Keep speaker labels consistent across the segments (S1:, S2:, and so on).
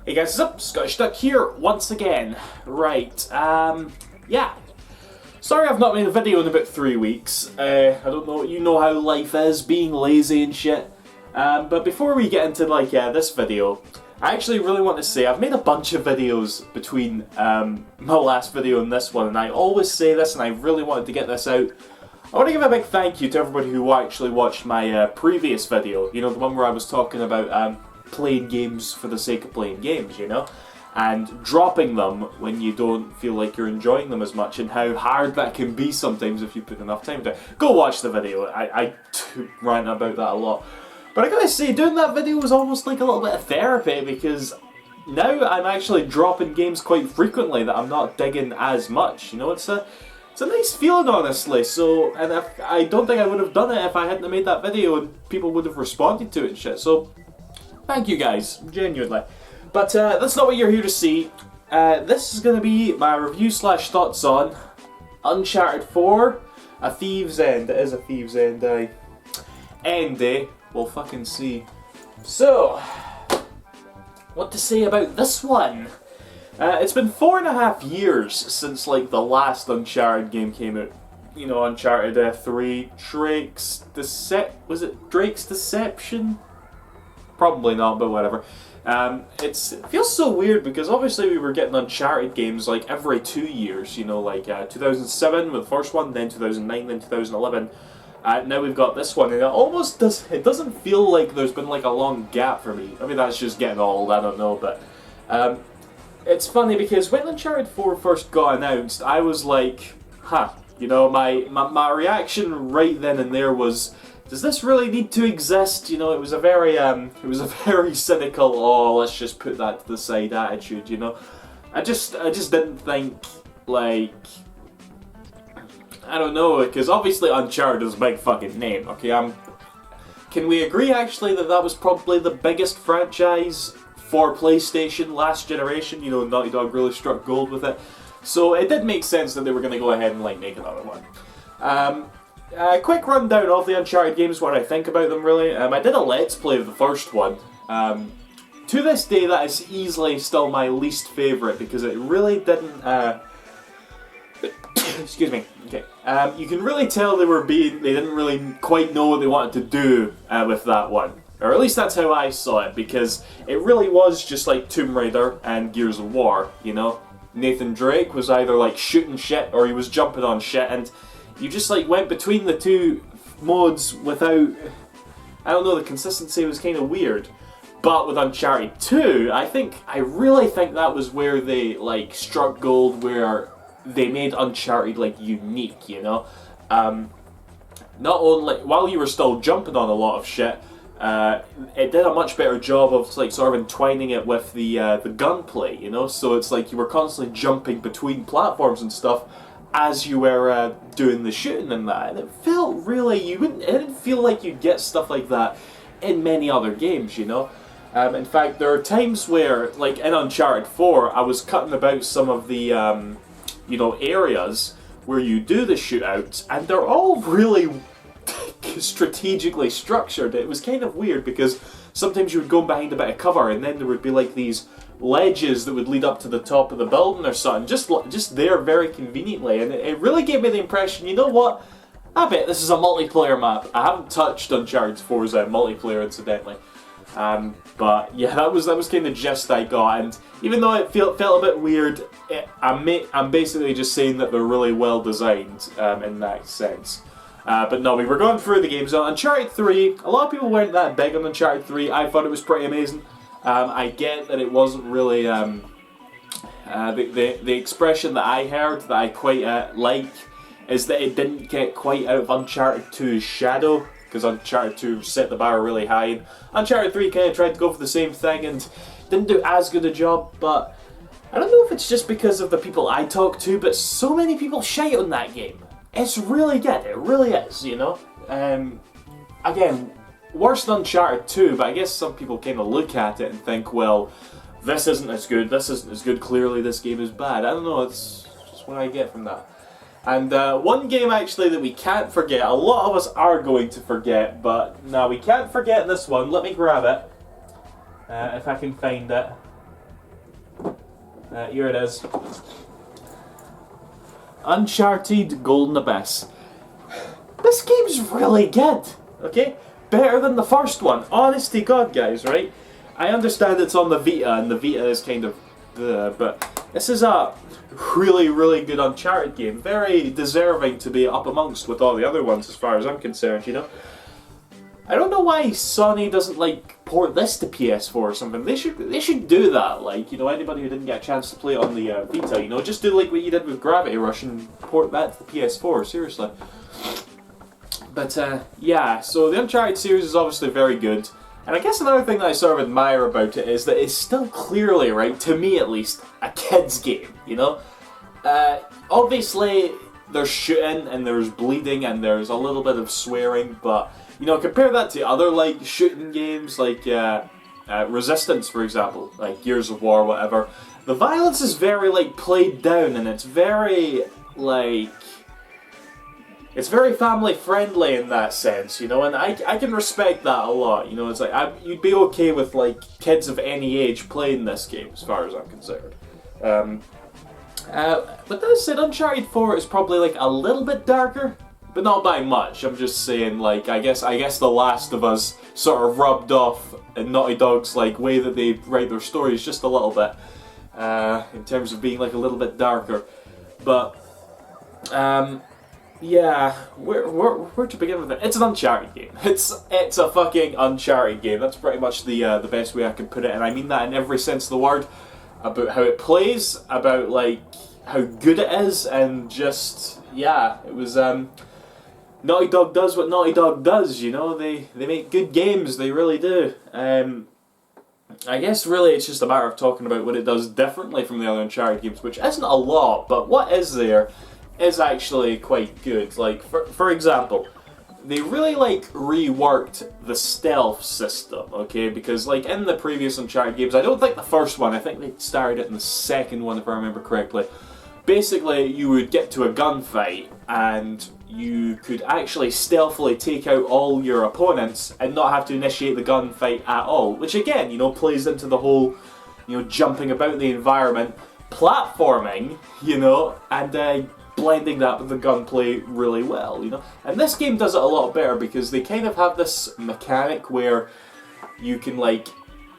S1: Hey guys, what's up? Scottish Duck here once again. Right, yeah. Sorry I've not made a video in about 3 weeks. I don't know, you know how life is, being lazy and shit. But before we get into this video, I actually really want to say I've made a bunch of videos between my last video and this one, and I always say this and I really wanted to get this out. I want to give a big thank you to everybody who actually watched my previous video, you know, the one where I was talking about playing games for the sake of playing games, you know, and dropping them when you don't feel like you're enjoying them as much, and how hard that can be sometimes if you put enough time into it. Go watch the video, I rant about that a lot. But I gotta say, doing that video was almost like a little bit of therapy, because now I'm actually dropping games quite frequently that I'm not digging as much, you know, it's a nice feeling, honestly. So, and I don't think I would have done it if I hadn't made that video and people would have responded to it and shit, so thank you guys, genuinely. But that's not what you're here to see. This is going to be my review / thoughts on Uncharted 4, A Thieves End. It is A Thieves End, End, we'll fucking see. So, what to say about this one? It's been 4.5 years since like the last Uncharted game came out. You know, Uncharted 3, Drake's Deception? Probably not, but whatever. It feels so weird because obviously we were getting Uncharted games like every 2 years, you know, like 2007 with the first one, then 2009, then 2011. Now we've got this one, and it doesn't feel like there's been like a long gap for me. I mean, that's just getting old, I don't know, but it's funny because when Uncharted 4 first got announced, I was like, huh, you know, my reaction right then and there was, does this really need to exist? You know, it was a very cynical, oh, let's just put that to the side attitude, you know. I just didn't think, like, I don't know, because obviously Uncharted is a big fucking name, okay, can we agree actually that was probably the biggest franchise for PlayStation last generation? You know, Naughty Dog really struck gold with it. So it did make sense that they were going to go ahead and like make another one. Quick rundown of the Uncharted games, what I think about them really. I did a Let's Play of the first one. To this day that is easily still my least favourite because it really didn't... excuse me. Okay. You can really tell they didn't really quite know what they wanted to do with that one. Or at least that's how I saw it, because it really was just like Tomb Raider and Gears of War, you know? Nathan Drake was either like shooting shit or he was jumping on shit, and you just like went between the two modes without, I don't know, the consistency was kind of weird. But with Uncharted 2, I really think that was where they like struck gold, where they made Uncharted like unique, you know? Not only, while you were still jumping on a lot of shit, it did a much better job of like sort of entwining it with the gunplay, you know? So it's like you were constantly jumping between platforms and stuff as you were doing the shooting and that, and it felt really, it didn't feel like you'd get stuff like that in many other games, you know? In fact, there are times where, like in Uncharted 4, I was cutting about some of the, you know, areas where you do the shootouts, and they're all really strategically structured. It was kind of weird because sometimes you would go behind a bit of cover and then there would be like these ledges that would lead up to the top of the building or something, just there very conveniently, and it really gave me the impression, you know what, I bet this is a multiplayer map. I haven't touched Uncharted 4's multiplayer, incidentally, but yeah, that was kind of the gist I got, and even though it felt a bit weird, I'm basically just saying that they're really well designed in that sense. But no, we were going through the games. On Uncharted 3, a lot of people weren't that big on Uncharted 3. I thought it was pretty amazing. I get that it wasn't really... the expression that I heard that I quite like is that it didn't get quite out of Uncharted 2's shadow, because Uncharted 2 set the bar really high, and Uncharted 3 kind of tried to go for the same thing and didn't do as good a job, but I don't know if it's just because of the people I talk to, but so many people shite on that game. It's really good, it really is, you know? Again, worse than Uncharted 2, but I guess some people kind of look at it and think, well, this isn't as good, clearly this game is bad. I don't know, it's just what I get from that. And one game actually that we can't forget, a lot of us are going to forget, but no, we can't forget this one. Let me grab it, if I can find it. Here it is. Uncharted Golden Abyss. This game's really good, okay? Better than the first one. Honest to God, guys, right? I understand it's on the Vita, and the Vita is kind of... but this is a really, really good Uncharted game. Very deserving to be up amongst with all the other ones, as far as I'm concerned, you know? I don't know why Sony doesn't, like, port this to PS4 or something. They should do that, like, you know, anybody who didn't get a chance to play it on the Vita, you know, just do like what you did with Gravity Rush and port that to the PS4, seriously. But, yeah, so the Uncharted series is obviously very good. And I guess another thing that I sort of admire about it is that it's still clearly, right, to me at least, a kid's game, you know? Obviously, there's shooting and there's bleeding and there's a little bit of swearing, but... You know, compare that to other, like, shooting games, like, Resistance, for example, like Gears of War, whatever. The violence is very, like, played down, and it's very, like... It's very family-friendly in that sense, you know, and I can respect that a lot, you know, it's like, you'd be okay with, like, kids of any age playing this game, as far as I'm concerned. But that said, Uncharted 4 is probably, like, a little bit darker. But not by much. I'm just saying, like, I guess The Last of Us sort of rubbed off in Naughty Dog's, like, way that they write their stories just a little bit, in terms of being, like, a little bit darker. But, yeah, where to begin with it? It's an Uncharted game. It's a fucking Uncharted game. That's pretty much the best way I can put it, and I mean that in every sense of the word. About how it plays, about, like, how good it is, and just, yeah, it was, Naughty Dog does what Naughty Dog does, you know, they make good games, they really do. I guess really it's just a matter of talking about what it does differently from the other Uncharted games, which isn't a lot, but what is there is actually quite good. Like, for example, they really, like, reworked the stealth system, okay, because, like, in the previous Uncharted games, I don't think the first one, I think they started it in the second one if I remember correctly. Basically, you would get to a gunfight, and you could actually stealthily take out all your opponents and not have to initiate the gunfight at all. Which again, you know, plays into the whole, you know, jumping about the environment, platforming, you know, and blending that with the gunplay really well, you know. And this game does it a lot better because they kind of have this mechanic where you can, like,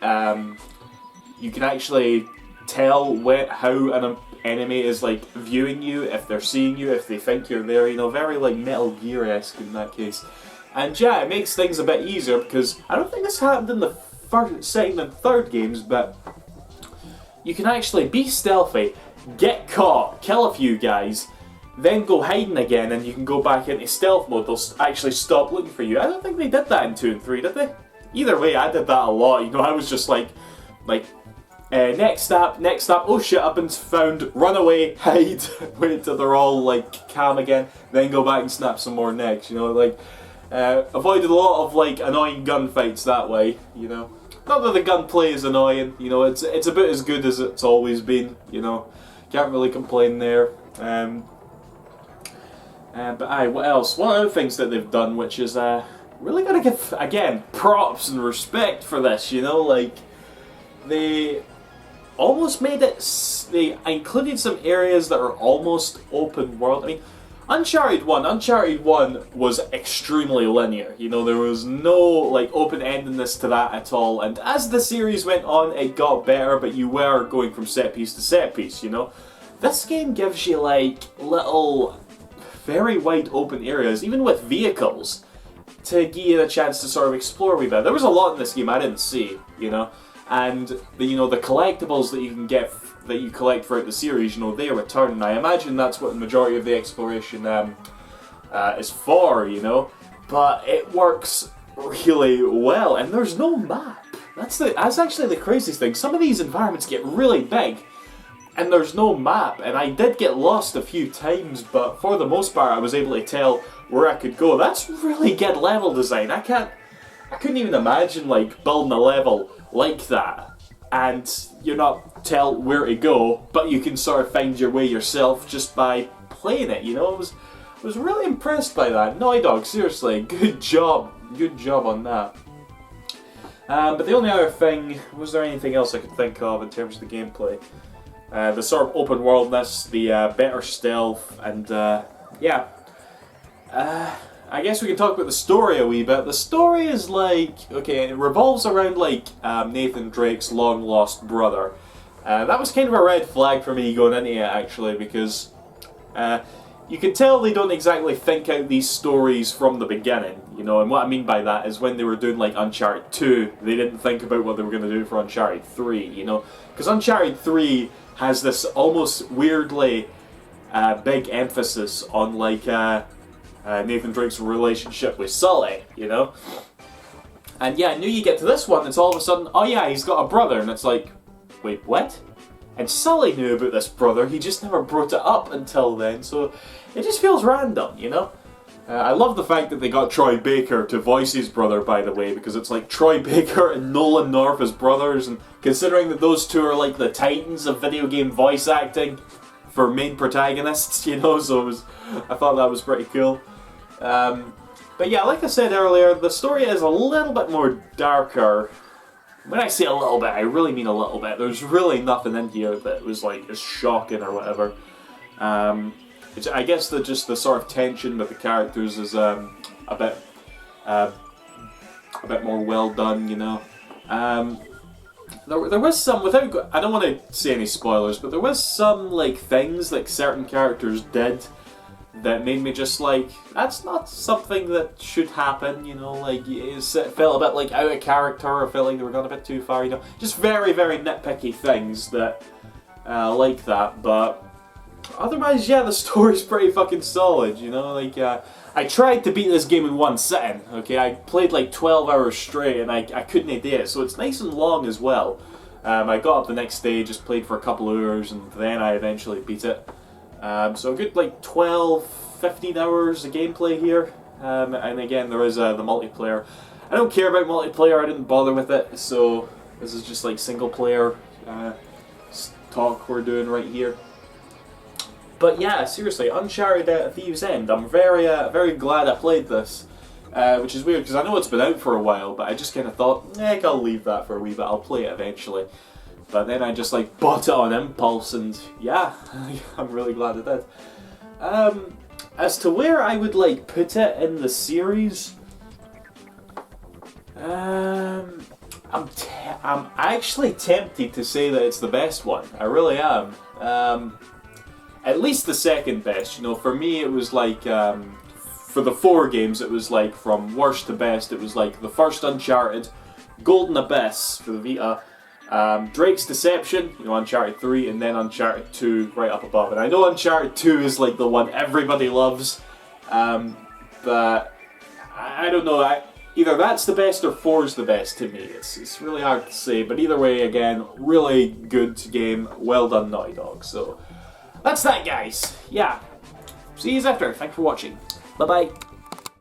S1: you can actually tell how an enemy is, like, viewing you, if they're seeing you, if they think you're there, you know, very, like, Metal Gear-esque in that case. And yeah, it makes things a bit easier because I don't think this happened in the first, second and third games, but you can actually be stealthy, get caught, kill a few guys, then go hiding again and you can go back into stealth mode. They'll actually stop looking for you. I don't think they did that in 2 and 3, did they? Either way, I did that a lot, you know, I was just like, next stop, oh shit, I've been found, run away, hide, wait until they're all, like, calm again, then go back and snap some more necks, you know, like, avoided a lot of, like, annoying gunfights that way, you know. Not that the gunplay is annoying, you know, it's about as good as it's always been, you know, can't really complain there. But what else? One of the things that they've done, which is, really gotta give, again, props and respect for this, you know, like, they almost made it, they included some areas that are almost open world. I mean, Uncharted 1 was extremely linear, you know, there was no, like, open-endedness to that at all, and as the series went on, it got better, but you were going from set piece to set piece, you know. This game gives you, like, little, very wide open areas, even with vehicles, to give you a chance to sort of explore a wee bit. There was a lot in this game I didn't see, you know. And you know, the collectibles that you can get, that you collect throughout the series, you know, they return. And I imagine that's what the majority of the exploration is for, you know. But it works really well, and there's no map. That's actually the craziest thing. Some of these environments get really big, and there's no map. And I did get lost a few times, but for the most part, I was able to tell where I could go. That's really good level design. I couldn't even imagine, like, building a level like that, and you're not tell where to go, but you can sort of find your way yourself just by playing it, you know. I was really impressed by that. Naughty Dog, seriously, good job on that. But the only other thing, was there anything else I could think of in terms of the gameplay? the sort of open worldness, the better stealth, and yeah. I guess we can talk about the story a wee bit. The story is like, okay, it revolves around like Nathan Drake's long lost brother. That was kind of a red flag for me going into it actually, because you can tell they don't exactly think out these stories from the beginning, you know, and what I mean by that is when they were doing like Uncharted 2, they didn't think about what they were going to do for Uncharted 3, you know, because Uncharted 3 has this almost weirdly big emphasis on like Nathan Drake's relationship with Sully, you know, and yeah, I knew you get to this one, it's all of a sudden, oh yeah, he's got a brother, and it's like, wait, what? And Sully knew about this brother, he just never brought it up until then, so it just feels random, you know? I love the fact that they got Troy Baker to voice his brother, by the way, because it's like Troy Baker and Nolan North as brothers, and considering that those two are like the titans of video game voice acting for main protagonists, you know, so I thought that was pretty cool. But yeah, like I said earlier, the story is a little bit more darker. When I say a little bit, I really mean a little bit. There's really nothing in here that was like as shocking or whatever. I guess that just the sort of tension with the characters is a bit more well done, you know. There was some, I don't want to say any spoilers, but there was some like things like certain characters did that made me just like, that's not something that should happen, you know, like, it felt a bit like out of character, or felt like they were going a bit too far, you know, just very, very nitpicky things that, like that, but otherwise, yeah, the story's pretty fucking solid, you know, like, I tried to beat this game in one sitting, okay, I played like 12 hours straight, and I couldn't do it, so it's nice and long as well. I got up the next day, just played for a couple of hours, and then I eventually beat it. So a good like 12, 15 hours of gameplay here, and again there is the multiplayer. I don't care about multiplayer, I didn't bother with it, so this is just like single player talk we're doing right here. But yeah, seriously, Uncharted Thieves' End, I'm very glad I played this, which is weird because I know it's been out for a while, but I just kind of thought, I'll leave that for a wee bit, I'll play it eventually. But then I just like bought it on impulse, and yeah, I'm really glad I did. As to where I would like put it in the series, I'm actually tempted to say that it's the best one. I really am. At least the second best. You know, for me it was like for the 4 games it was like from worst to best. It was like the first Uncharted, Golden Abyss for the Vita. Drake's Deception, you know, Uncharted 3, and then Uncharted 2 right up above. And I know Uncharted 2 is like the one everybody loves, but I don't know, either that's the best or 4's the best to me. It's really hard to say, but either way, again, really good game, well done Naughty Dog. So, that's that guys, yeah. See you after, thanks for watching, bye bye.